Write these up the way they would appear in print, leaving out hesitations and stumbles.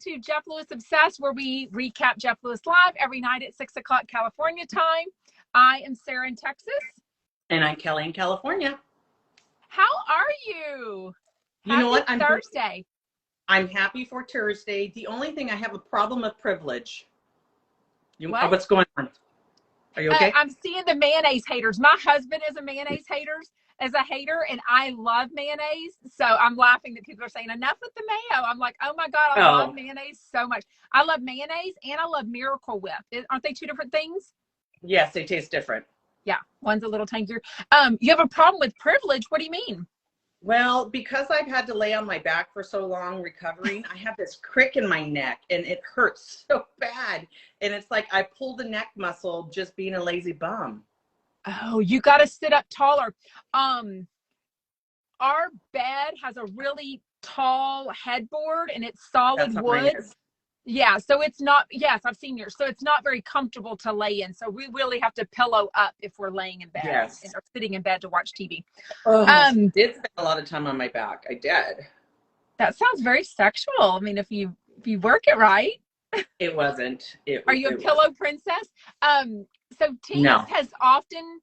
to Jeff Lewis Obsessed, where we recap Jeff Lewis Live every night at 6 o'clock California time. I am Sarah in Texas. And I'm Kelly in California. How are you? You know what? Happy Thursday. I'm happy for Thursday. The only thing, I have a problem of privilege. What's going on? Are you okay? I'm seeing the mayonnaise haters. My husband is a mayonnaise hater, and I love mayonnaise. So I'm laughing that people are saying enough with the mayo. I'm like, oh my God, I love mayonnaise so much. I love mayonnaise and I love Miracle Whip. Aren't they two different things? Yes, they taste different. Yeah, one's a little tankier. You have a problem with privilege. What do you mean? Well, because I've had to lay on my back for so long recovering, I have this crick in my neck and it hurts so bad. And it's like I pulled the neck muscle just being a lazy bum. Oh, you got to sit up taller. Our bed has a really tall headboard and it's solid wood. Yeah, so it's not, yes, I've seen yours. So it's not very comfortable to lay in. So we really have to pillow up if we're laying in bed or sitting in bed to watch TV. I did spend a lot of time on my back. I did. That sounds very sexual. I mean, if you work it right. It wasn't. Are you a pillow princess? So Tina has often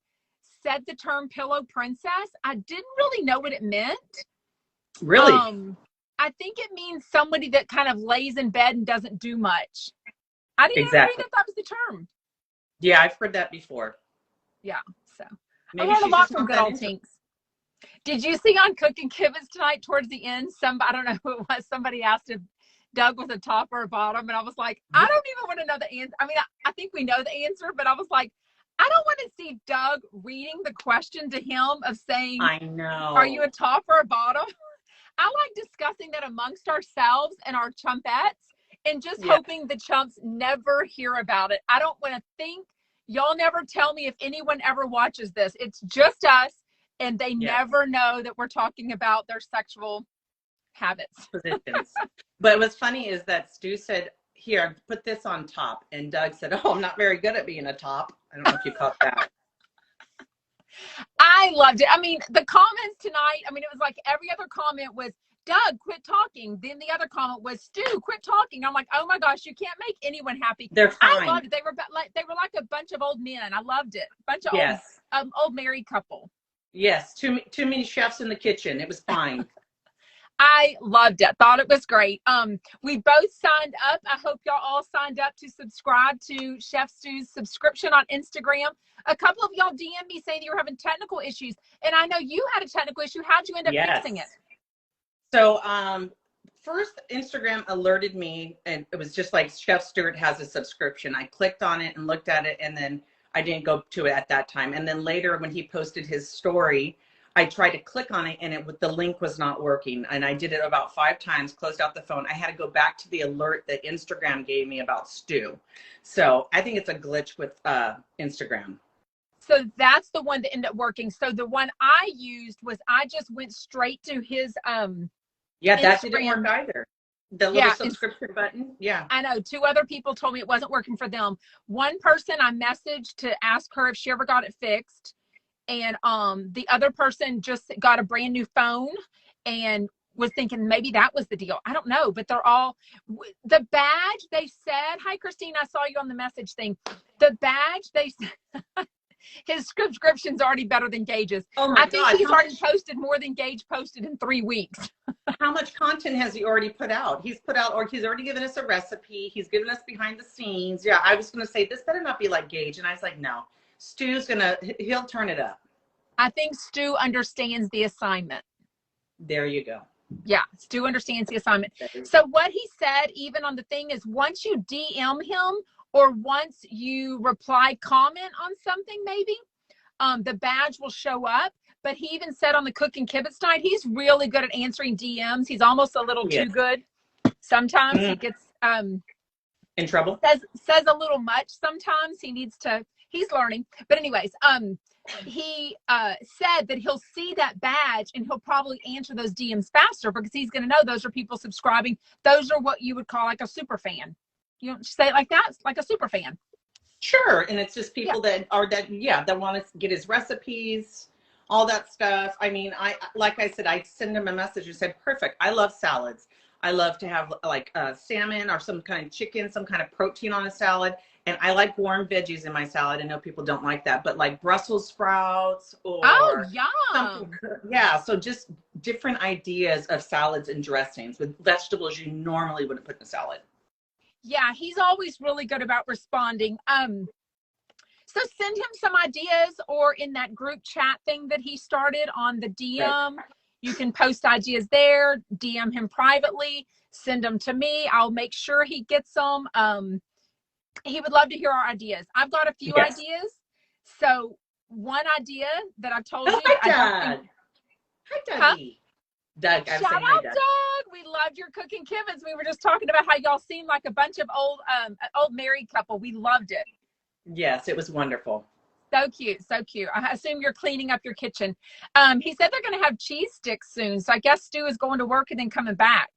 said the term pillow princess. I didn't really know what it meant. Really? I think it means somebody that kind of lays in bed and doesn't do much. I didn't even read that was the term. Yeah, I've heard that before. Yeah, so maybe I learned a lot from good old Tinks. Did you see on Cooking Kibitz tonight towards the end, I don't know who it was, somebody asked if Doug was a top or a bottom, and I was like, I don't even want to know the answer. I mean, I think we know the answer, but I was like, I don't want to see Doug reading the question to him of saying, I know, are you a top or a bottom? I like discussing that amongst ourselves and our chumpettes and just hoping the chumps never hear about it. I don't want to think, y'all never tell me if anyone ever watches this. It's just us, and they never know that we're talking about their sexual habits. Positions. But what's funny is that Stu said, here, put this on top. And Doug said, oh, I'm not very good at being a top. I don't know if you caught that. I loved it. I mean, the comments tonight, I mean, it was like every other comment was, Doug, quit talking. Then the other comment was, Stu, quit talking. I'm like, oh my gosh, you can't make anyone happy. They're fine. I loved it. They were like a bunch of old men. I loved it. A bunch of old married couple. Yes, too many chefs in the kitchen. It was fine. I loved it. Thought it was great. We both signed up. I hope y'all all signed up to subscribe to Chef Stu's subscription on Instagram. A couple of y'all DM'd me saying you were having technical issues, and I know you had a technical issue. How'd you end up fixing it? So first Instagram alerted me, and it was just like Chef Stewart has a subscription. I clicked on it and looked at it, and then I didn't go to it at that time. And then later when he posted his story, I tried to click on it and the link was not working. And I did it about 5 times, closed out the phone. I had to go back to the alert that Instagram gave me about Stu. So I think it's a glitch with Instagram. So that's the one that ended up working. So the one I used was I just went straight to his yeah, that didn't work either. The little subscription button. Yeah. I know. 2 other people told me it wasn't working for them. One person I messaged to ask her if she ever got it fixed. And the other person just got a brand new phone and was thinking maybe that was the deal. I don't know, but they're all, the badge they said, hi Christine, I saw you on the message thing. The badge they said, his subscription's already better than Gage's. Oh my God. I think he's already posted more than Gage posted in 3 weeks. How much content has he already put out? He's already given us a recipe. He's given us behind the scenes. Yeah, I was going to say, this better not be like Gage. And I was like, no. Stu's he'll turn it up. I think Stu understands the assignment. There you go. Yeah, Stu understands the assignment. So what he said, even on the thing, is once you DM him or once you reply comment on something, maybe, the badge will show up. But he even said on the Cooking Kibitz night, he's really good at answering DMs. He's almost a little too good. Sometimes he gets in trouble. Says a little much. Sometimes he's learning. But anyways, he said that he'll see that badge and he'll probably answer those DMs faster because he's going to know those are people subscribing. Those are what you would call like a super fan. You don't say it like that. It's like a super fan. Sure. And it's just people that want to get his recipes, all that stuff. I mean, like I said, I send him a message and said, perfect. I love salads. I love to have like salmon or some kind of chicken, some kind of protein on a salad. And I like warm veggies in my salad. I know people don't like that, but like Brussels sprouts Oh, or something. yum. Yeah. So just different ideas of salads and dressings with vegetables you normally wouldn't put in a salad. Yeah, he's always really good about responding. So send him some ideas, or in that group chat thing that he started on the Right. DM. You can post ideas there, DM him privately, send them to me. I'll make sure he gets them. He would love to hear our ideas. I've got a few Yes. ideas. So one idea that I've told Oh, you that hi, I don't think, Doug. Hi, huh? Dougie. Doug, I was Shout saying hi, out, Doug. Doug. We loved your cooking Kivens. We were just talking about how y'all seem like a bunch of old married couple. We loved it. Yes, it was wonderful. So cute, so cute. I assume you're cleaning up your kitchen. He said they're going to have cheese sticks soon, so I guess Stu is going to work and then coming back.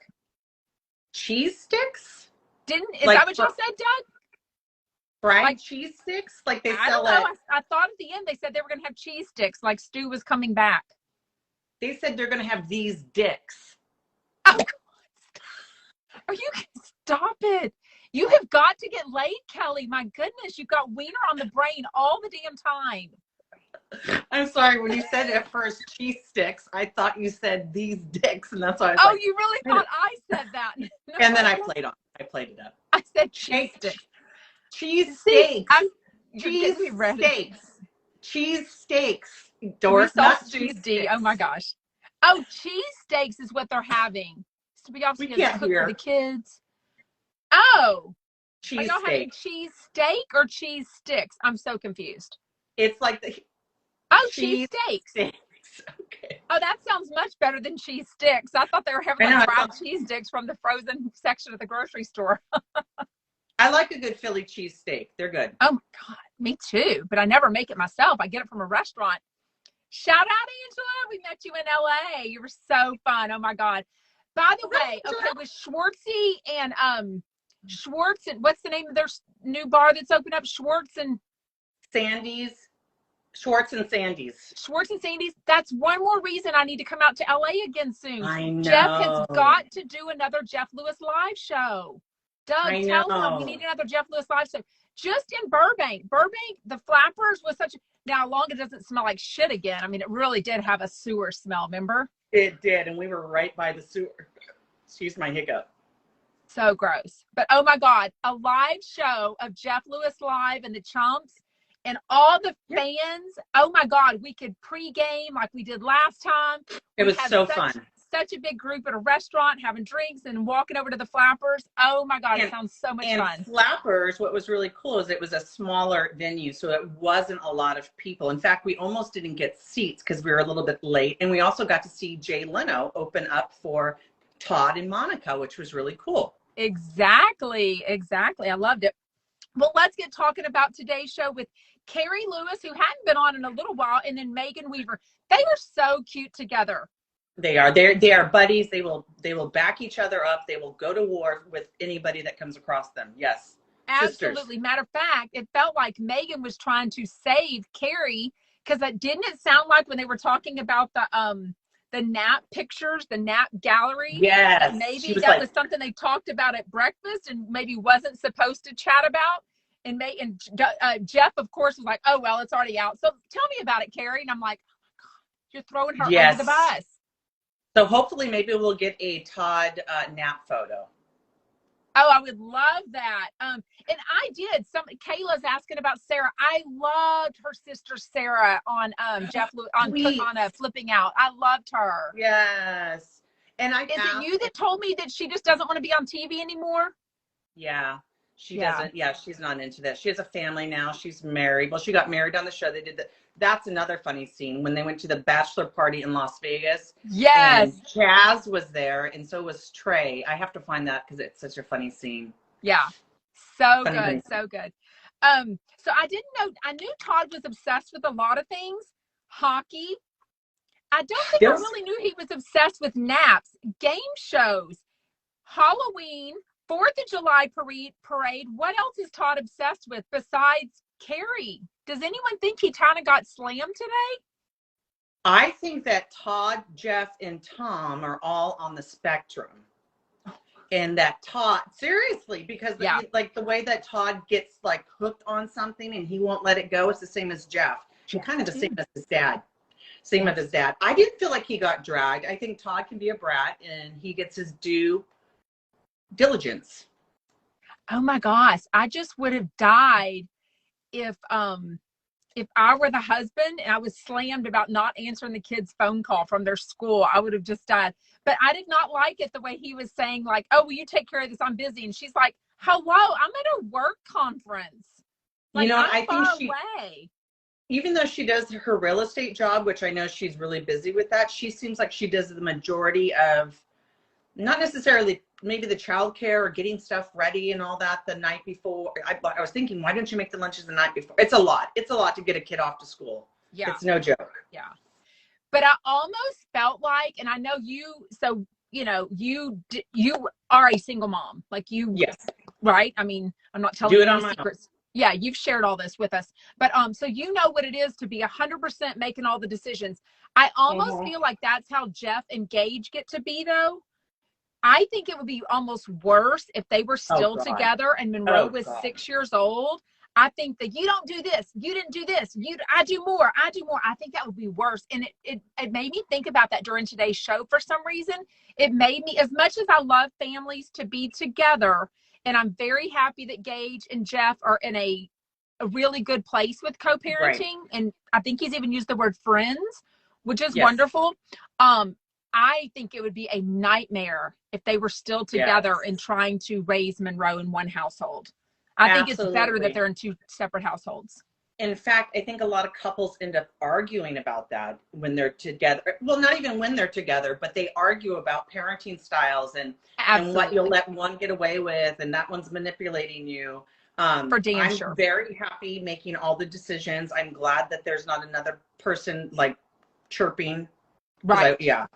Cheese sticks? Is Like that what you said, Doug? fried Like, cheese sticks? Like they I don't sell know. at, I thought at the end they said they were going to have cheese sticks, like Stu was coming back. they said they're going to have these dicks. Oh, are you stop it? You have got to get laid, Kelly. My goodness, you've got wiener on the brain all the damn time. I'm sorry, when you said at first cheese sticks, I thought you said these dicks, and that's why I was like, You really thought I said that? No, and then I played it up. I said cheese sticks. Cheese See, steaks. you're Cheese getting me ready. steaks. Cheese steaks. We saw Not Stu's cheese D. sticks. Oh my gosh. Oh, cheese steaks is what they're having. So we obviously We have can't to cook hear. for the kids. Oh, are Cheese y'all having steak. cheese steak or cheese sticks? I'm so confused. It's like the Oh, cheese steaks. Okay. Oh, that sounds much better than cheese sticks. I thought they were having like fried cheese sticks from the frozen section of the grocery store. I like a good Philly cheese steak. They're good. Oh my God, me too. But I never make it myself. I get it from a restaurant. Shout out, Angela. We met you in LA. You were so fun. Oh my God. By the way, okay, with Schwartzy and Schwartz and what's the name of their new bar that's opened up? Schwartz and Schwartz and Sandy's. Schwartz and Sandy's. That's one more reason I need to come out to LA again soon. I know. Jeff has got to do another Jeff Lewis live show. Doug, tell him we need another Jeff Lewis live show. Just in Burbank. The Flappers was such a, now long it doesn't smell like shit again. I mean, it really did have a sewer smell, remember? It did, and we were right by the sewer. Excuse my hiccup. So gross. But oh my God, a live show of Jeff Lewis live and the Chumps and all the fans. Oh my God, we could pregame like we did last time. It was so fun. Such a big group at a restaurant having drinks and walking over to the Flappers. Oh my God, it sounds so much fun. Flappers, what was really cool is it was a smaller venue, so it wasn't a lot of people. In fact, we almost didn't get seats because we were a little bit late. And we also got to see Jay Leno open up for Todd and Monica, which was really cool. Exactly. I loved it. Well, let's get talking about today's show with Carrie Lewis, who hadn't been on in a little while, and then Megan Weaver. They are so cute together. They are. They are buddies. They will back each other up. They will go to war with anybody that comes across them. Yes. Absolutely. Sisters. Matter of fact, it felt like Megan was trying to save Carrie, because didn't it sound like when they were talking about the nap pictures, the nap gallery? Yes. Maybe that was something they talked about at breakfast and maybe wasn't supposed to chat about. And Jeff, of course, was like, oh, well, it's already out. So tell me about it, Carrie. And I'm like, oh my God, you're throwing her under the bus. So hopefully maybe we'll get a Todd nap photo. Oh, I would love that. And I did. Kayla's asking about Sarah. I loved her sister Sarah on Jeff on Flipping Out. I loved her. Yes. And is it you that told me that she just doesn't want to be on TV anymore? Yeah. She doesn't. Yeah, she's not into that. She has a family now. She's married. Well, she got married on the show. They did that. That's another funny scene when they went to the bachelor party in Las Vegas. Yes. And Jazz was there, and so was Trey. I have to find that because it's such a funny scene. Yeah. So good. So good. So I didn't know. I knew Todd was obsessed with a lot of things. Hockey. I don't think I really knew he was obsessed with naps, game shows, Halloween, 4th of July parade. What else is Todd obsessed with besides Carrie? Does anyone think he kind of got slammed today? I think that Todd, Jeff, and Tom are all on the spectrum. And that Todd, seriously, because Yeah. like the way that Todd gets like hooked on something and he won't let it go, it's the same as Jeff. And kind of the same as his dad. Same with his dad. I didn't feel like he got dragged. I think Todd can be a brat and he gets his due diligence. Oh my gosh. I just would have died if I were the husband and I was slammed about not answering the kid's phone call from their school. I would have just died. But I did not like it the way he was saying, like, oh, will you take care of this? I'm busy. And she's like, hello, I'm at a work conference. Like, You know, I'm I think far she, away. even though she does her real estate job, which I know she's really busy with that, she seems like she does the majority of, not necessarily maybe the childcare or getting stuff ready and all that the night before. I was thinking, why don't you make the lunches the night before? It's a lot. It's a lot to get a kid off to school. Yeah. It's no joke. Yeah. But I almost felt like, and I know you, so, you know, you are a single mom. Like you, Yes. Right? I mean, I'm not telling Do you it on any my secrets. Yeah, you've shared all this with us. But so you know what it is to be 100% making all the decisions. I almost feel like that's how Jeff and Gage get to be, though. I think it would be almost worse if they were still together and Monroe was 6 years old. I think that you don't do this, you didn't do this, I do more. I think that would be worse. And it made me think about that during today's show for some reason. It made me, as much as I love families to be together, and I'm very happy that Gage and Jeff are in a really good place with co-parenting. Right. And I think he's even used the word friends, which is wonderful. I think it would be a nightmare if they were still together and trying to raise Monroe in one household. I think it's better that they're in two separate households. In fact, I think a lot of couples end up arguing about that when they're together. Well, not even when they're together, but they argue about parenting styles and what you'll let one get away with and that one's manipulating you. For damn I'm sure. very happy making all the decisions. I'm glad that there's not another person like chirping. Right. Yeah.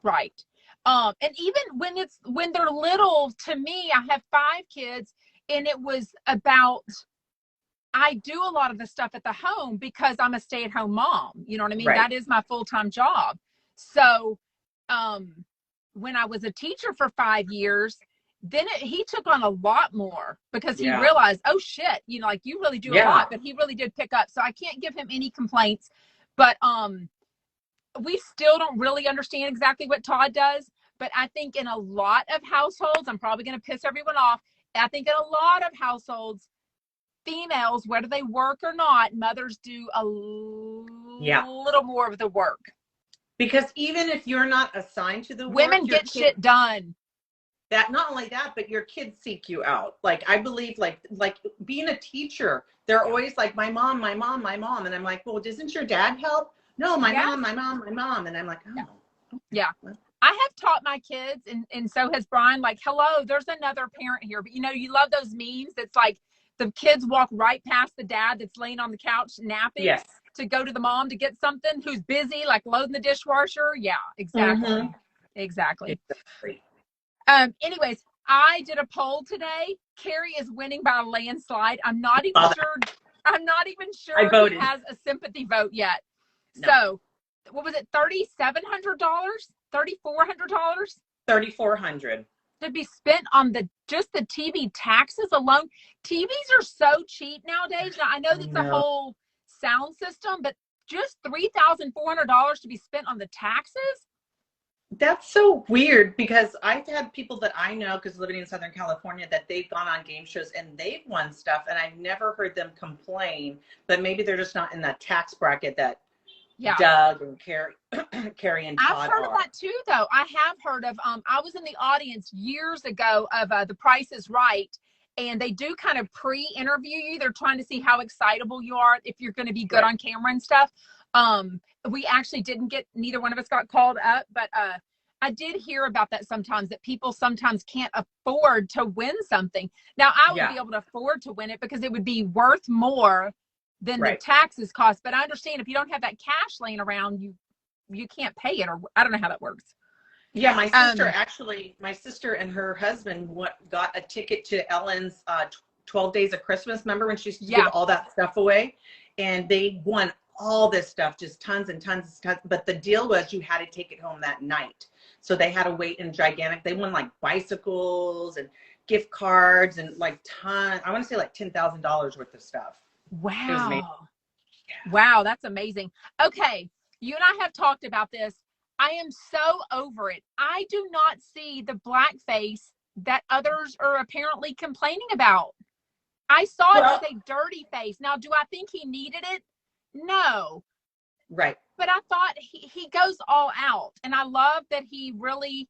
Right. And even when they're little, to me, I have 5 kids, and it was about, I do a lot of the stuff at the home because I'm a stay-at-home mom. You know what I mean? Right. That is my full-time job. So when I was a teacher for 5 years, then he took on a lot more because he realized, oh shit, you know, like you really do a lot, but he really did pick up. So I can't give him any complaints, but we still don't really understand exactly what Todd does. But I think in a lot of households, I'm probably going to piss everyone off. I think in a lot of households, females, whether they work or not, mothers do a little more of the work. Because even if you're not assigned to the work, women get shit done. That not only that, but your kids seek you out. Like I believe, like being a teacher, they're always like, my mom, and I'm like, well, doesn't your dad help? No, my mom, and I'm like, oh, yeah. I have taught my kids, and so has Brian, like, hello, there's another parent here. But, you know, you love those memes. It's like the kids walk right past the dad that's laying on the couch napping to go to the mom to get something, who's busy, like loading the dishwasher. Yeah, exactly. Exactly. Anyways, I did a poll today. Carrie is winning by a landslide. I'm not even sure he has a sympathy vote yet. No. So, what was it? $3,700? $3,400? $3,400 to be spent on just the TV taxes alone. TVs are so cheap nowadays. Now I know that's a whole sound system, but just $3,400 to be spent on the taxes. That's so weird because I've had people that I know, because living in Southern California, that they've gone on game shows and they've won stuff, and I've never heard them complain. But maybe they're just not in that tax bracket that Doug and Carrie and Todd I've heard of that too, though. I have heard of. I was in the audience years ago of The Price is Right, and they do kind of pre-interview you. They're trying to see how excitable you are, if you're going to be good on camera and stuff. We actually neither one of us got called up, but I did hear about that sometimes, that people sometimes can't afford to win something. Now, I would be able to afford to win it because it would be worth more than the taxes cost. But I understand if you don't have that cash laying around, you can't pay it, or I don't know how that works. Yeah, my sister and her husband got a ticket to Ellen's 12 Days of Christmas. Remember when she used to give all that stuff away? And they won all this stuff, just tons and tons and tons. But the deal was you had to take it home that night. So they had to wait in gigantic, they won like bicycles and gift cards and like I want to say like $10,000 worth of stuff. It was amazing. Wow. Wow, that's amazing. Okay, you and I have talked about this. I am so over it. I do not see the blackface that others are apparently complaining about. I saw it as a dirty face. Now, do I think he needed it? No. Right. But I thought he goes all out. And I love that he really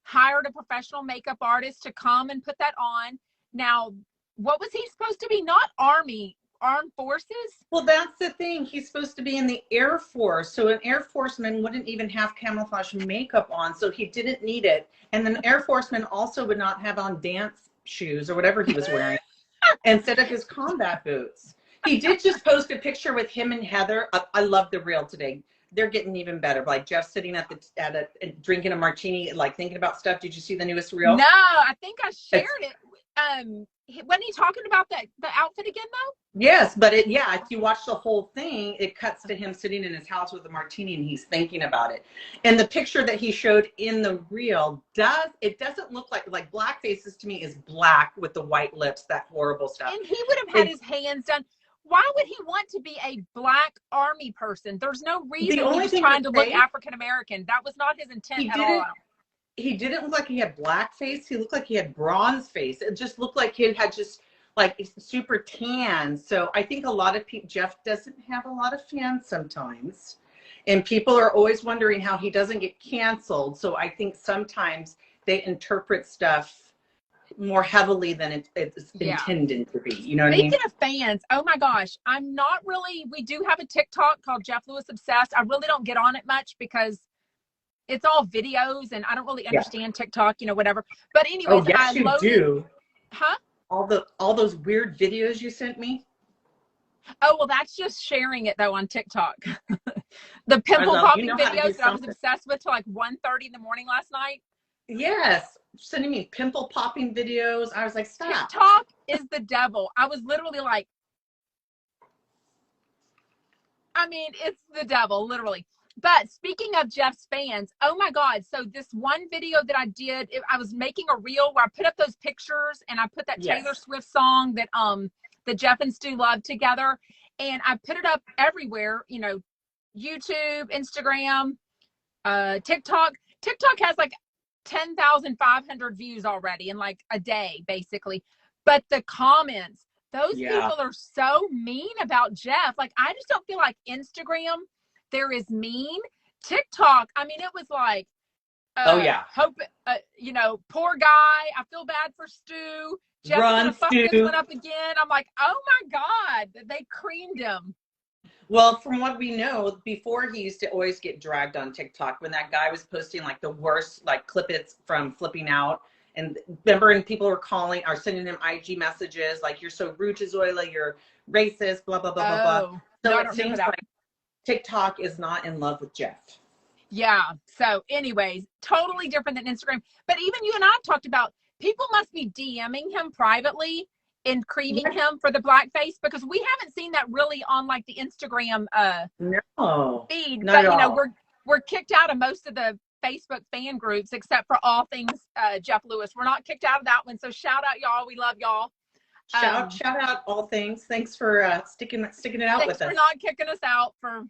hired a professional makeup artist to come and put that on. Now, what was he supposed to be? Not armed forces? Well, that's the thing. He's supposed to be in the Air Force. So an Air Forceman wouldn't even have camouflage makeup on. So he didn't need it. And then Air Forceman also would not have on dance shoes or whatever he was wearing instead of his combat boots. He did just post a picture with him and Heather. I love the reel today. They're getting even better. Like Jeff sitting at drinking a martini, like thinking about stuff. Did you see the newest reel? No, I think I shared it. Wasn't he talking about the outfit again though? Yes, but if you watch the whole thing, it cuts to him sitting in his house with a martini and he's thinking about it. And the picture that he showed in the reel doesn't look like black faces to me is black with the white lips, that horrible stuff. And he would have had his hands done. Why would he want to be a black army person? There's no reason he was trying to look African American. That was not his intent at all. He didn't look like he had black face. He looked like he had bronze face. It just looked like he had just like super tan. So I think a lot of people, Jeff doesn't have a lot of fans sometimes. And people are always wondering how he doesn't get canceled. So I think sometimes they interpret stuff more heavily than it's intended to be. You know what I mean? Speaking of fans, oh my gosh, we do have a TikTok called Jeff Lewis Obsessed. I really don't get on it much because it's all videos and I don't really understand TikTok, whatever. But anyways, you do. Huh? All those weird videos you sent me. Oh, well, that's just sharing it though on TikTok. The pimple popping videos that I was obsessed with till like 1:30 in the morning last night. Yes, sending me pimple popping videos. I was like, stop. TikTok is the devil. I was literally like, it's the devil, literally. But speaking of Jeff's fans, oh my God. So this one video that I did, I was making a reel where I put up those pictures and I put that Taylor Swift song that Jeff and Stu love together. And I put it up everywhere, YouTube, Instagram, TikTok. TikTok has like 10,500 views already in like a day, basically. But the comments, those people are so mean about Jeff. Like, I just don't feel like Instagram, there is mean. TikTok, it was like, hope, poor guy. I feel bad for Stu. Jeff's gonna fuck this one up again. I'm like, oh my God, they creamed him. Well, from what we know, before he used to always get dragged on TikTok when that guy was posting like the worst like clip-its from flipping out. And remember, and people were sending him IG messages like, you're so rude to Zoila, you're racist, blah, blah, blah, blah, blah. So it seems like TikTok is not in love with Jeff. Yeah. So anyways, totally different than Instagram. But even you and I talked about people must be DMing him privately and creaming him for the blackface, because we haven't seen that really on like the Instagram feed. Not but at all. We're kicked out of most of the Facebook fan groups except for all things Jeff Lewis. We're not kicked out of that one. So shout out y'all. We love y'all. Shout out all things. Thanks for sticking it out with us. Thanks for not kicking us out for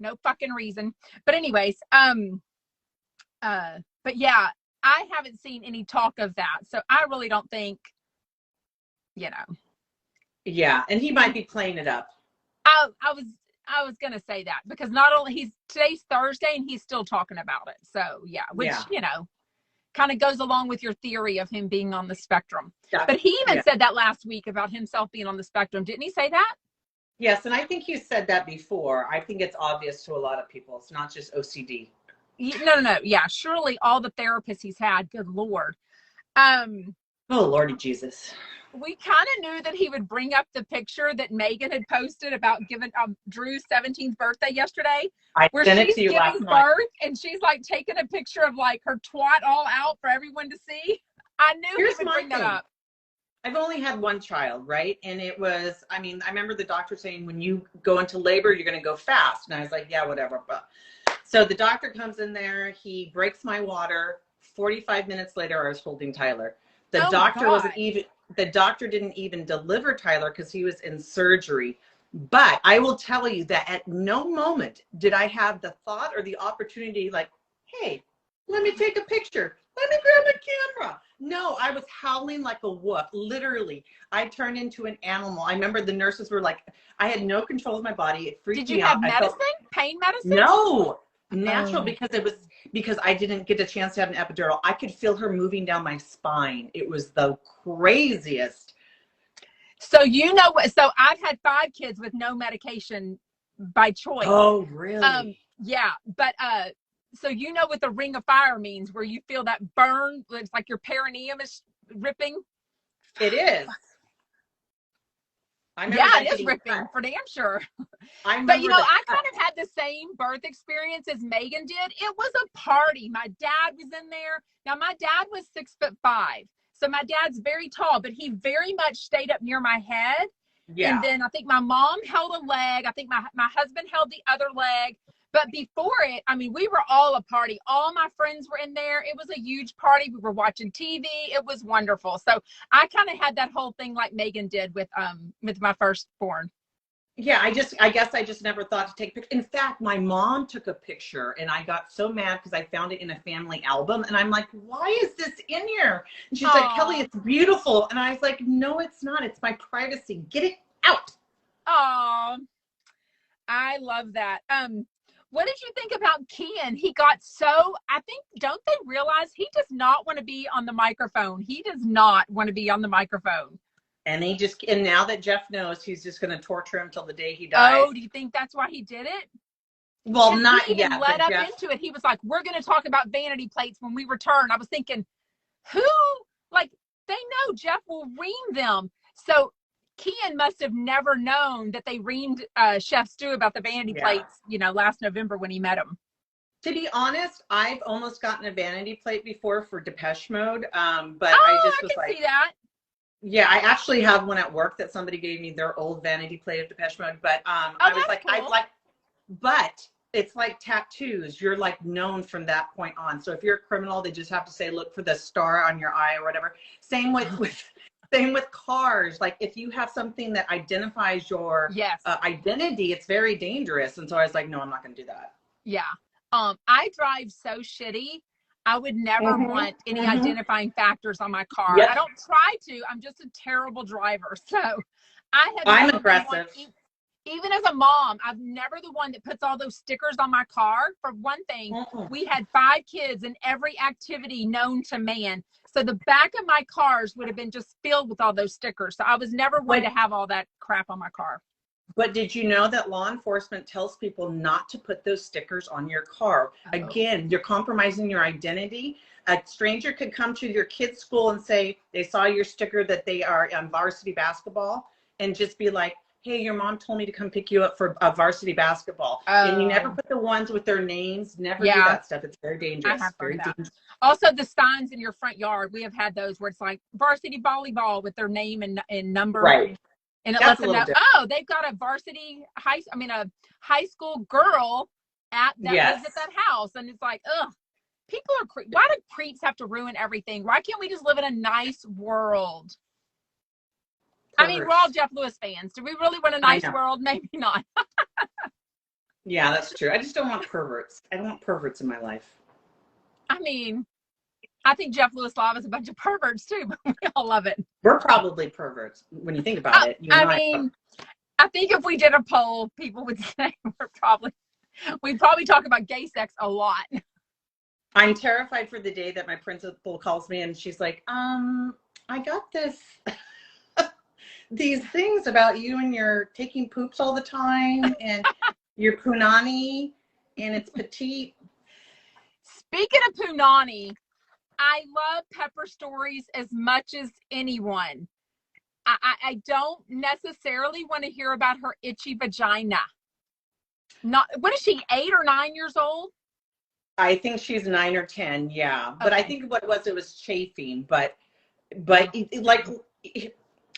no fucking reason. But anyways, but yeah, I haven't seen any talk of that. So I really don't think, Yeah, and he might be playing it up. I was gonna say that because not only today's Thursday and he's still talking about it. So yeah, which kind of goes along with your theory of him being on the spectrum. But he even said that last week about himself being on the spectrum. Didn't he say that? Yes, and I think you said that before. I think it's obvious to a lot of people. It's not just OCD. No. Yeah, surely all the therapists he's had. Good Lord. Oh, Lordy Jesus. We kind of knew that he would bring up the picture that Megan had posted about giving Drew's 17th birthday yesterday. Where she's giving birth and she's like taking a picture of like her twat all out for everyone to see. I knew he would bring that up. I've only had one child, right? And it was, I remember the doctor saying when you go into labor, you're going to go fast. And I was like, yeah, whatever. But So the doctor comes in there, he breaks my water. 45 minutes later, I was holding Tyler. The Oh my doctor God. wasn't even, the doctor didn't even deliver Tyler because he was in surgery. But I will tell you that at no moment did I have the thought or the opportunity like, hey, let me take a picture. Let me grab a camera. No, I was howling like a wolf. Literally, I turned into an animal. I remember the nurses were like, I had no control of my body. It freaked Did me you out. have I medicine? felt Pain medicine? no natural Oh. because I didn't get a chance to have an epidural. I could feel her moving down my spine. It was the craziest. So you know what? So I've had 5 kids with no medication by choice. Oh, really? Yeah, but so you know what the ring of fire means, where you feel that burn. It's like your perineum is ripping. It is. I remember Yeah, that it is getting ripping cut. for damn sure. I But you remember know, the I cut. kind of had the same birth experience as Megan did. It was a party. My dad was in there. Now my dad was 6'5", so my dad's very tall, but he very much stayed up near my head. And Yeah. then I think my mom held a leg. I think my husband held the other leg. But before it, I mean, we were all a party. All my friends were in there. It was a huge party. We were watching TV. It was wonderful. So I kind of had that whole thing like Megan did with my firstborn. Yeah, I guess I just never thought to take pictures. In fact, my mom took a picture and I got so mad because I found it in a family album. And I'm like, why is this in here? And she's like, Kelly, Oh, it's beautiful. And I was like, no, it's not. It's my privacy. Get it out. oh, I love that. What did you think about Ken? He got so, I think, don't they realize he does not want to be on the microphone? He does not want to be on the microphone. And now that Jeff knows, he's just going to torture him till the day he dies. Oh, do you think that's why he did it? Well, Because he not even yet, led but up Jeff, into it. He was like, we're going to talk about vanity plates when we return. I was thinking, who? Like, they know Jeff will ream them. So Ken must have never known that they reamed Chef Stu about the vanity yeah. plates, last November when he met him. To be honest, I've almost gotten a vanity plate before for Depeche Mode, but I Oh, just I was can like, see that. yeah, I actually have one at work that somebody gave me their old vanity plate of Depeche Mode, but Oh, I was that's like, I'd cool. like, but it's like tattoos. You're like known from that point on. So if you're a criminal, they just have to say, look for the star on your eye or whatever. Same same with cars. Like if you have something that identifies your Yes. identity, it's very dangerous. And so I was like, no, I'm not going to do that. Yeah. I drive so shitty. I would never Mm-hmm. want any Mm-hmm. identifying factors on my car. I Yep. don't try to. I'm just a terrible driver. So I have I'm never been one, aggressive. even as a mom, I've never the one that puts all those stickers on my car. For one thing, Mm-mm. we had 5 kids in every activity known to man. So the back of my cars would have been just filled with all those stickers. So I was never one to have all that crap on my car. But did you know that law enforcement tells people not to put those stickers on your car? Oh. Again, you're compromising your identity. A stranger could come to your kid's school and say they saw your sticker that they are on varsity basketball and just be like, hey, your mom told me to come pick you up for a varsity basketball. And you never Oh, put the ones with their names, never do yeah. that stuff. It's very I dangerous. have heard Very of that. dangerous. Also, the signs in your front yard, we have had those where it's like varsity volleyball with their name and number, Right. and it That's lets a them little know, different. oh, they've got a a high school girl that Yes. lives at that house, and it's like, ugh, people are why do creeps have to ruin everything? Why can't we just live in a nice world? I mean, we're all Perverts. Jeff Lewis fans. Do we really want a I nice know. world? Maybe not. Yeah, that's true. I just don't want perverts. I don't want perverts in my life. I mean, I think Jeff Lewis Lava is a bunch of perverts too, but we all love it. We're probably perverts when you think about it. You and I I. mean, I think if we did a poll, people would say we'd probably talk about gay sex a lot. I'm terrified for the day that my principal calls me and she's like, I got these things about you and you're taking poops all the time and you're punani and it's petite. Speaking of punani, I love Pepper stories as much as anyone. I don't necessarily want to hear about her itchy vagina. Not what is she, 8 or 9 years old? I think she's 9 or 10. Yeah. But I Okay. think what it was chafing, but like,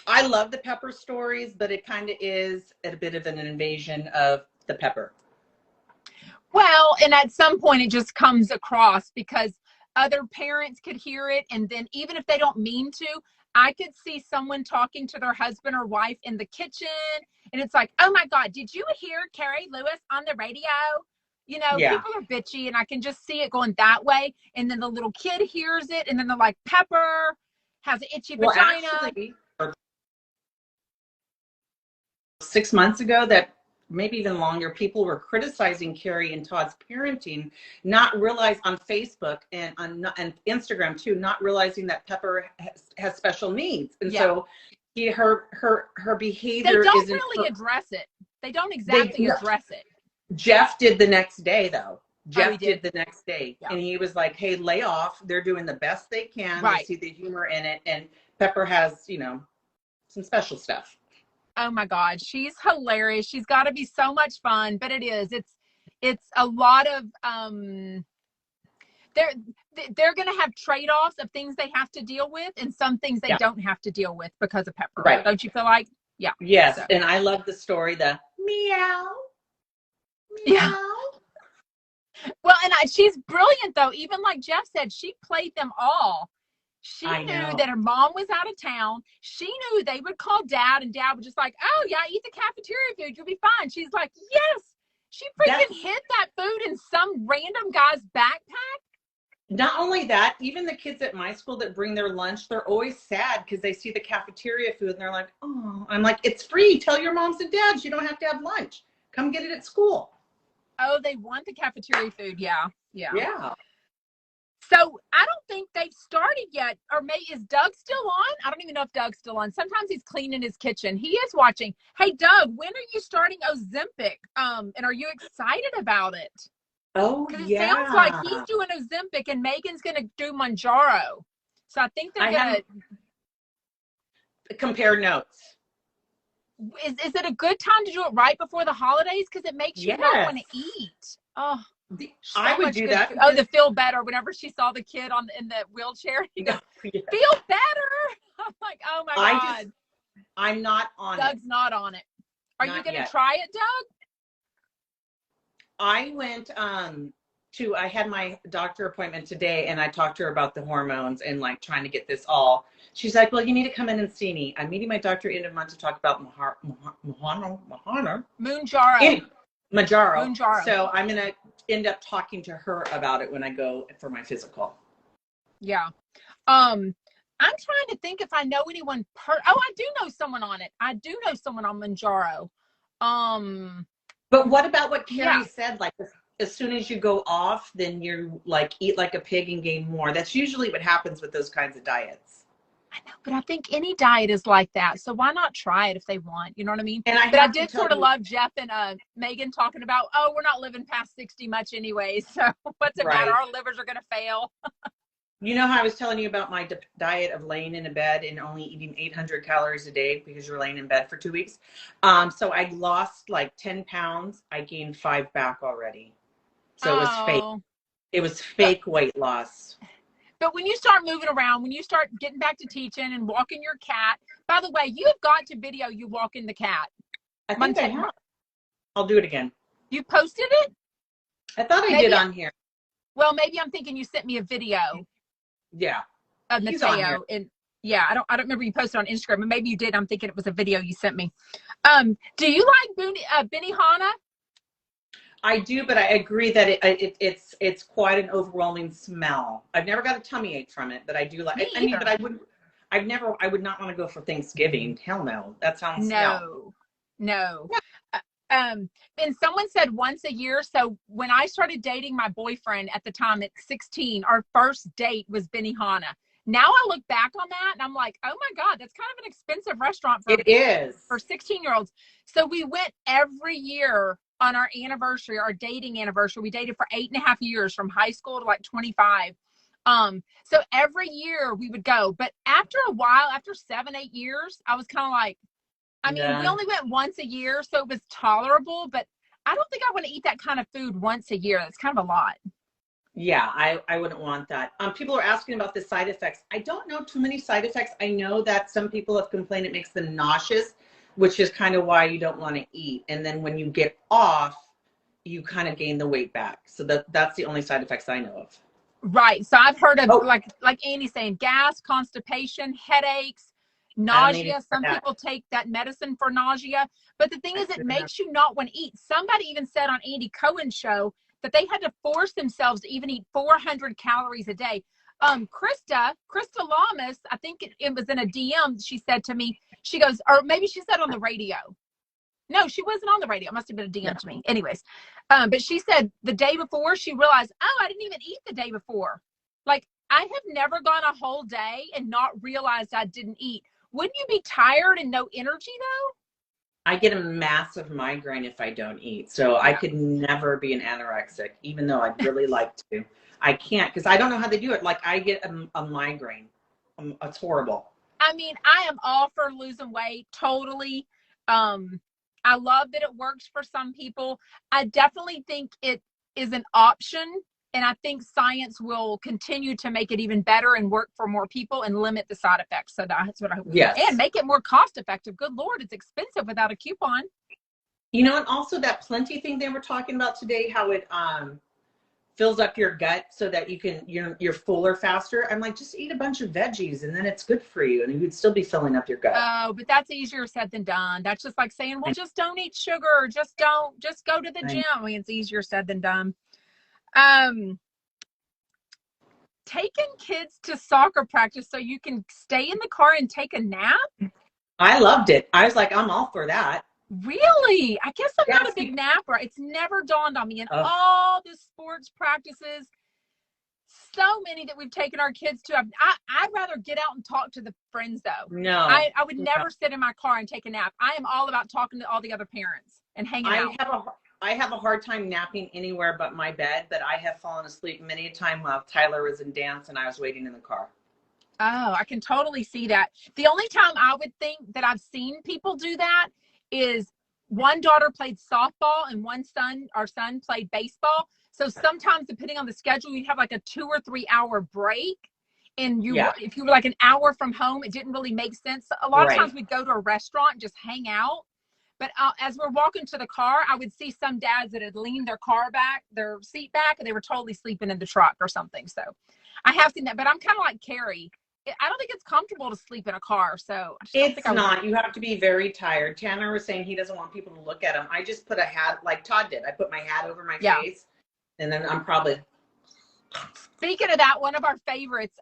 I love the Pepper stories, but it kind of is a bit of an invasion of the Pepper. Well, and at some point it just comes across because other parents could hear it. And then even if they don't mean to, I could see someone talking to their husband or wife in the kitchen. And it's like, oh my God, did you hear Carrie Lewis on the radio? You know, Yeah. people are bitchy and I can just see it going that way. And then the little kid hears it. And then they're like, Pepper has an itchy Well, vagina. actually, 6 months ago, that maybe even longer, people were criticizing Carrie and Todd's parenting, not realize on Facebook and and Instagram too, not realizing that Pepper has special needs, and so her They behavior don't isn't. really address it. They don't They exactly no, address it. Jeff did the next day though. Oh, he Jeff did? did the next day, Yeah. and he was like, "Hey, lay off. They're doing the best they can. They Right. see the humor in it, and Pepper has, some special stuff." Oh my God, she's hilarious. She's got to be so much fun, but it is. It's a lot of they're going to have trade-offs of things they have to deal with and some things they Yeah. don't have to deal with because of Pepper. Right. Don't you feel like? Yeah. Yes, So. and I love the story, the meow, meow. Yeah. Well, and she's brilliant though. Even like Jeff said, she played them all. She knew that her mom was out of town. She knew they would call dad, and dad would just like, oh yeah, eat the cafeteria food, you'll be fine. She's like, yes. She freaking hid that food in some random guy's backpack. Not only that, even the kids at my school that bring their lunch, they're always sad because they see the cafeteria food and they're like, oh, I'm like, it's free. Tell your moms and dads you don't have to have lunch. Come get it at school. Oh, they want the cafeteria food. Yeah. Yeah. So I don't think they've started yet. Or maybe is Doug still on? I don't even know if Doug's still on. Sometimes he's cleaning his kitchen. He is watching. Hey Doug, when are you starting Ozempic? And are you excited about it? Oh, Because it yeah. sounds like he's doing Ozempic and Megan's going to do Manjaro. So I think they're going to compare notes. Is it a good time to do it right before the holidays? Because it makes you not want to eat. Oh, I would do that. Oh, to feel better. Whenever she saw the kid in the wheelchair, you go, feel better. I'm like, oh my God. I'm not on it. Doug's not on it. Are you going to try it, Doug? I went I had my doctor appointment today, and I talked to her about the hormones and like trying to get this all. She's like, well, you need to come in and see me. I'm meeting my doctor in a month to talk about Manjaro. So I'm going to end up talking to her about it when I go for my physical. Yeah. I'm trying to think if I know anyone. I do know someone on it. I do know someone on Manjaro. But what about what Carrie said? Like, as soon as you go off, then you like eat like a pig and gain more. That's usually what happens with those kinds of diets. I know, but I think any diet is like that. So why not try it if they want? You know what I mean? And I did sort of love Jeff and Megan talking about, oh, we're not living past 60 much anyway. So what's it matter? Our livers are going to fail. You know how I was telling you about my diet of laying in a bed and only eating 800 calories a day because you're laying in bed for 2 weeks? So I lost like 10 pounds. I gained 5 back already. So it was fake. It was fake weight loss. But when you start moving around, when you start getting back to teaching and walking your cat, by the way, you have got to video you walking the cat. I think I have. I'll do it again. You posted it? I thought I did on here. Well, maybe I'm thinking you sent me a video. Yeah. Of Mateo. And yeah, I don't remember you posted on Instagram, but maybe you did. I'm thinking it was a video you sent me. Do you like Benihana? I do, but I agree that it's quite an overwhelming smell. I've never got a tummy ache from it, but I do like it. I mean, but I would not want to go for Thanksgiving. Hell no. That sounds no. And someone said once a year. So when I started dating my boyfriend at the time at 16, our first date was Benihana. Now I look back on that and I'm like, oh my God, that's kind of an expensive restaurant for 16-year-olds. So we went every year on our anniversary, our dating anniversary. We dated for 8.5 years from high school to like 25. So every year we would go, but after a while, after 7-8 years, I was kind of like, we only went once a year, so it was tolerable, but I don't think I want to eat that kind of food once a year. That's kind of a lot. Yeah, I wouldn't want that. People are asking about the side effects. I don't know too many side effects. I know that some people have complained it makes them nauseous, which is kind of why you don't want to eat. And then when you get off, you kind of gain the weight back. So that's the only side effects I know of. Right. So I've heard of, Oh, like Andy's saying, gas, constipation, headaches, I don't need to nausea. hear Some that. people take that medicine for nausea. But the thing is, it makes you not want to eat. Somebody even said on Andy Cohen's show that they had to force themselves to even eat 400 calories a day. Krista Lamas, I think it was in a DM, she said to me, she goes, or maybe she said on the radio. No, she wasn't on the radio. It must have been a DM to me. Anyways, but she said the day before she realized, oh, I didn't even eat the day before. Like, I have never gone a whole day and not realized I didn't eat. Wouldn't you be tired and no energy though? I get a massive migraine if I don't eat. So I could never be an anorexic, even though I'd really like to. I can't, because I don't know how they do it. Like, I get a migraine. It's horrible. I mean, I am all for losing weight, totally. I love that it works for some people. I definitely think it is an option, and I think science will continue to make it even better and work for more people and limit the side effects. So that's what I hope. Yes. And make it more cost effective. Good Lord, it's expensive without a coupon. You know, and also that plenty thing they were talking about today, how it fills up your gut so that you're fuller faster. I'm like, just eat a bunch of veggies and then it's good for you, and you would still be filling up your gut. Oh, but that's easier said than done. That's just like saying, well, just don't eat sugar. Just go to the gym. I mean, it's easier said than done. Taking kids to soccer practice so you can stay in the car and take a nap. I loved it. I was like, I'm all for that. Really? I guess I'm not a big napper. It's never dawned on me in all the sports practices, so many that we've taken our kids to. I'd rather get out and talk to the friends though. No. I would never sit in my car and take a nap. I am all about talking to all the other parents and hanging out. I have a hard time napping anywhere but my bed, but I have fallen asleep many a time while Tyler was in dance and I was waiting in the car. Oh, I can totally see that. The only time I would think that I've seen people do that is one daughter played softball and our son played baseball. So sometimes, depending on the schedule, you have like a 2 or 3 hour break. And if you were like an hour from home, it didn't really make sense. A lot of times we'd go to a restaurant and just hang out. But as we're walking to the car, I would see some dads that had leaned their seat back, and they were totally sleeping in the truck or something. So I have seen that. But I'm kind of like Carrie. I don't think it's comfortable to sleep in a car. So it's not. You have to be very tired. Tanner was saying he doesn't want people to look at him. I just put a hat, like Todd did. I put my hat over my face, and then I'm probably. Speaking of that, one of our favorites,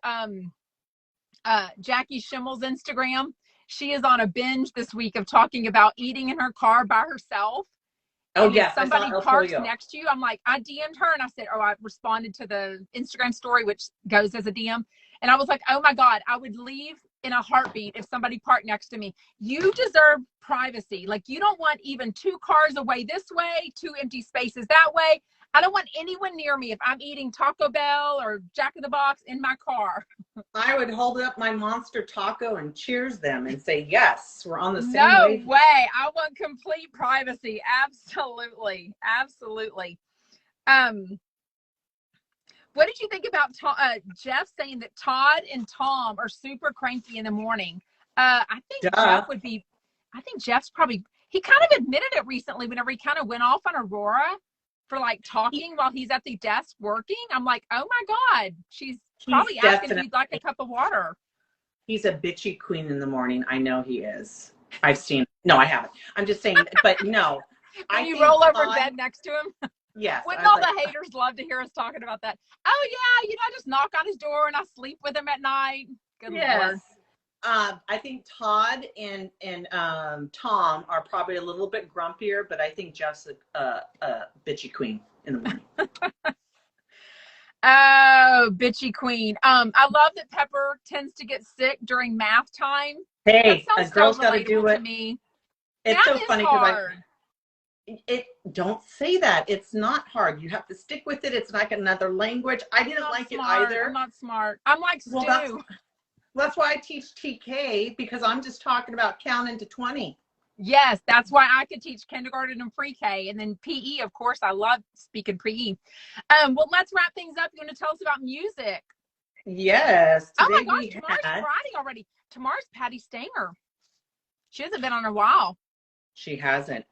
Jackie Schimmel's Instagram. She is on a binge this week of talking about eating in her car by herself. Oh, yes. Somebody parks next to you. I'm like, I DM'd her and I said, I responded to the Instagram story, which goes as a DM. And I was like, oh my God, I would leave in a heartbeat if somebody parked next to me. You deserve privacy. Like, you don't want even 2 cars away this way, 2 empty spaces that way. I don't want anyone near me if I'm eating Taco Bell or Jack in the Box in my car. I would hold up my monster taco and cheers them and say, yes, we're on the same No way. I want complete privacy. Absolutely. Absolutely. What did you think about Jeff saying that Todd and Tom are super cranky in the morning? I think Jeff's probably, he kind of admitted it recently whenever he kind of went off on Aurora for like talking while he's at the desk working. I'm like, oh my God, she's probably asking if he'd like a cup of water. He's a bitchy queen in the morning. I know he is. I've seen. No, I haven't. I'm just saying, but no. When you roll over in bed next to him? Yes. Wouldn't all the haters love to hear us talking about that? Oh yeah, I just knock on his door and I sleep with him at night. Good Lord. I think Todd and Tom are probably a little bit grumpier, but I think Jeff's a bitchy queen in the morning. Oh, bitchy queen. I love that Pepper tends to get sick during math time. Hey, a girl's got to do it. To me. It's math so funny because don't say that. It's not hard. You have to stick with it. It's like another language. I didn't like it either. I'm not smart. I'm like Stu. That's why I teach TK, because I'm just talking about counting to 20. Yes, that's why I could teach kindergarten and pre-K, and then PE. Of course, I love speaking PE. Well, let's wrap things up. You want to tell us about music? Yes. Oh my gosh, tomorrow's Friday already. Tomorrow's Patty Stanger. She hasn't been on in a while. She hasn't.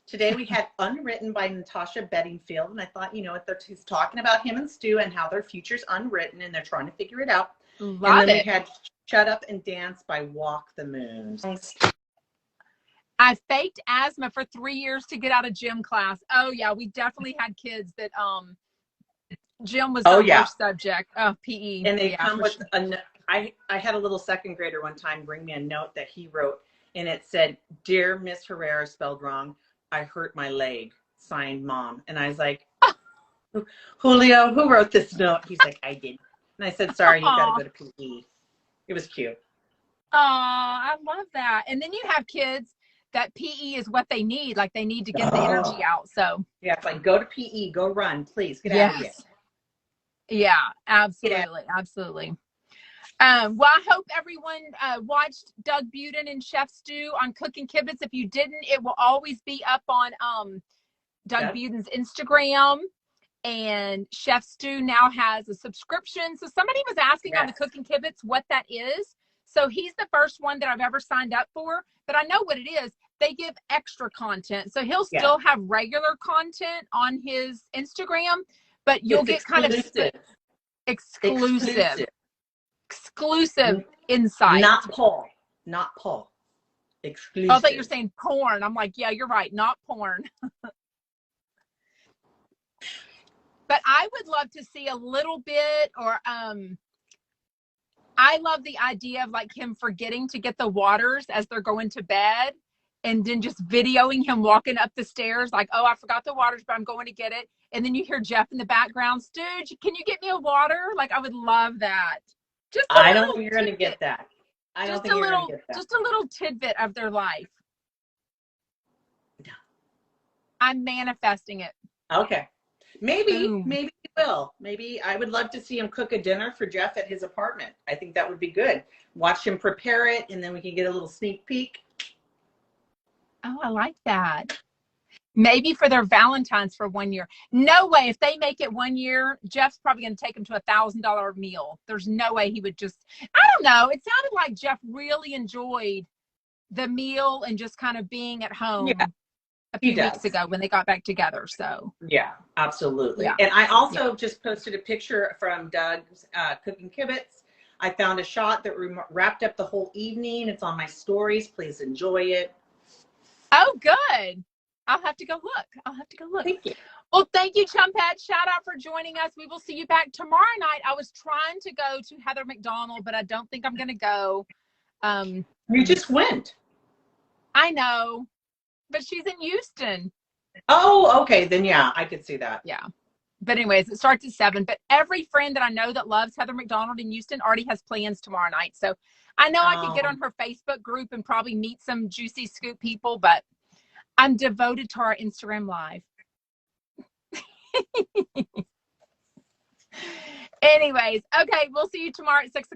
Today we had Unwritten by Natasha Bedingfield. And I thought, you know what, he's talking about him and Stu and how their future's unwritten and they're trying to figure it out. Love and then it. we had Shut Up and Dance by Walk the Moon. I faked asthma for 3 years to get out of gym class. Oh yeah, we definitely had kids that gym was the worst subject. Oh, PE. And they come with I had a little second grader one time bring me a note that he wrote, and it said, "Dear Miss Herrera," spelled wrong, "I hurt my leg. Signed, Mom." And I was like, Julio, who wrote this note? He's like, I did. And I said, sorry, you got to go to PE. It was cute. Oh, I love that. And then you have kids that PE is what they need. Like they need to get the energy out. So yeah, it's like, go to PE, go run, please get out of here. Yeah, absolutely. Absolutely. Well, I hope everyone watched Doug Buden and Chef Stu on Cooking Kibitz. If you didn't, it will always be up on Doug Buden's Instagram. And Chef Stu now has a subscription. So somebody was asking on the Cooking Kibitz what that is. So he's the first one that I've ever signed up for, but I know what it is. They give extra content. So he'll still have regular content on his Instagram, but you'll get kind of exclusive insight. Not Paul. Exclusive. I thought you were saying porn. I'm like, yeah, you're right. Not porn. But I would love to see a little bit, or I love the idea of like him forgetting to get the waters as they're going to bed, and then just videoing him walking up the stairs like, oh, I forgot the waters, but I'm going to get it. And then you hear Jeff in the background, Stu, can you get me a water? Like, I would love that. I don't think you're going to get that. Just a little tidbit of their life. No. I'm manifesting it. Okay. Maybe he will. Maybe I would love to see him cook a dinner for Jeff at his apartment. I think that would be good. Watch him prepare it, and then we can get a little sneak peek. Oh, I like that. Maybe for their Valentine's for 1 year. No way. If they make it 1 year, Jeff's probably going to take him to $1,000 meal. There's no way he would just, I don't know. It sounded like Jeff really enjoyed the meal and just kind of being at home. Yeah. A few weeks ago when they got back together. So yeah, absolutely. And I also just posted a picture from Doug's Cooking Kibitz. I found a shot that wrapped up the whole evening. It's on my stories. Please enjoy it. Oh, good. I'll have to go look. Thank you. Well, thank you, Chumpad. Shout out for joining us. We will see you back tomorrow night. I was trying to go to Heather McDonald, but I don't think I'm going to go. You just went. I know. But she's in Houston. Oh, okay. Then yeah, I could see that. Yeah. But anyways, it starts at 7. But every friend that I know that loves Heather McDonald in Houston already has plans tomorrow night. So I know I could get on her Facebook group and probably meet some juicy scoop people, but I'm devoted to our Instagram Live. Anyways, okay, we'll see you tomorrow at 6 o'clock.